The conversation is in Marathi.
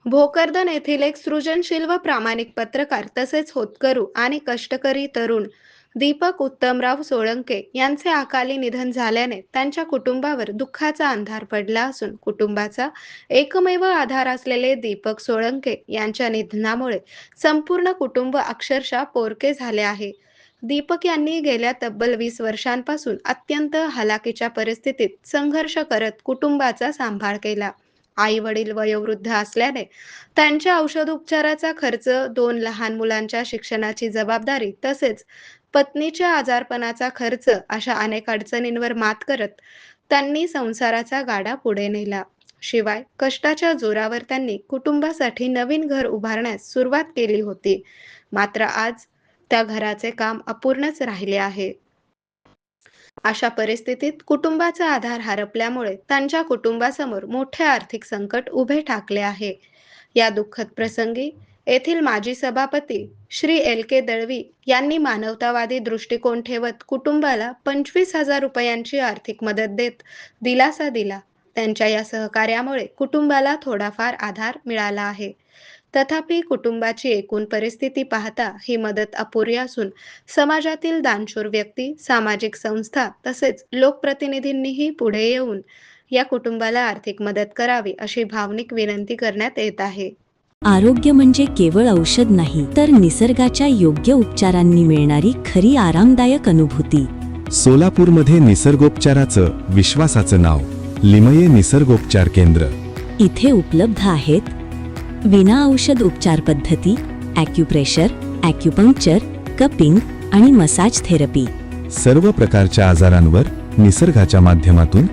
भोकरदन येथील एक सृजनशील व प्रामाणिक पत्रकार तसेच होतकरू आणि कष्टकरी तरुण दीपक उत्तमराव सोळंके यांचे अकाली निधन झाल्याने त्यांच्या कुटुंबावर दुःखाचा अंधार पडला असून कुटुंबाचा एकमेव आधार असलेले दीपक सोळंके यांच्या निधनामुळे संपूर्ण कुटुंब अक्षरशः पोरके झाले आहे. दीपक यांनी गेल्या तब्बल 20 वर्षांपासून अत्यंत हलाखीच्या परिस्थितीत संघर्ष करत कुटुंबाचा सांभाळ केला. आई वडील वयोवृद्ध असल्याने त्यांच्या औषधोपचाराचा खर्च, 2 लहान मुलांच्या शिक्षणाची जबाबदारी तसेच पत्नीच्या आजारपणाचा खर्च अशा अनेक अडचणींवर मात करत त्यांनी संसाराचा गाडा पुढे नेला. शिवाय कष्टाच्या जोरावर त्यांनी कुटुंबासाठी नवीन घर उभारण्यास सुरुवात केली होती. मात्र आज त्या घराचे काम अपूर्णच राहिले आहे. अशा परिस्थितीत कुटुंबाचा आधार हरपल्यामुळे त्यांच्या कुटुंबासमोर मोठे आर्थिक संकट उभे ठाकले आहे. या दुःखद प्रसंगी येथील माजी सभापती श्री एल के दळवी यांनी मानवतावादी दृष्टिकोन ठेवत कुटुंबाला 25,000 रुपयांची आर्थिक मदत देत दिलासा दिला. त्यांच्या या सहकार्यामुळे कुटुंबाला थोडाफार आधार मिळाला आहे. तथापि कुटुंबाची एकूण परिस्थिती पाहता ही मदत अपुरी असून समाजातील दानशूर व्यक्ती, सामाजिक संस्था तसेच लोकप्रतिनिधींनीही पुढे येऊन या कुटुंबाला आर्थिक मदत करावी अशी भावनिक विनंती करण्यात येत आहे. आरोग्य म्हणजे केवळ औषध नाही, तर निसर्गाच्या योग्य उपचारांनी मिळणारी खरी आरामदायक अनुभूती. सोलापूरमध्ये निसर्गोपचाराचं विश्वासाचं नाव लिमये निसर्गोपचार केंद्र. इथे उपलब्ध आहेत विना औषध उपचार पद्धती, ॲक्युप्रेशर, ॲक्युपंक्चर, कपिंग आणि मसाज थेरपी. सर्व प्रकारच्या आजारांवर निसर्गाच्या माध्यमातून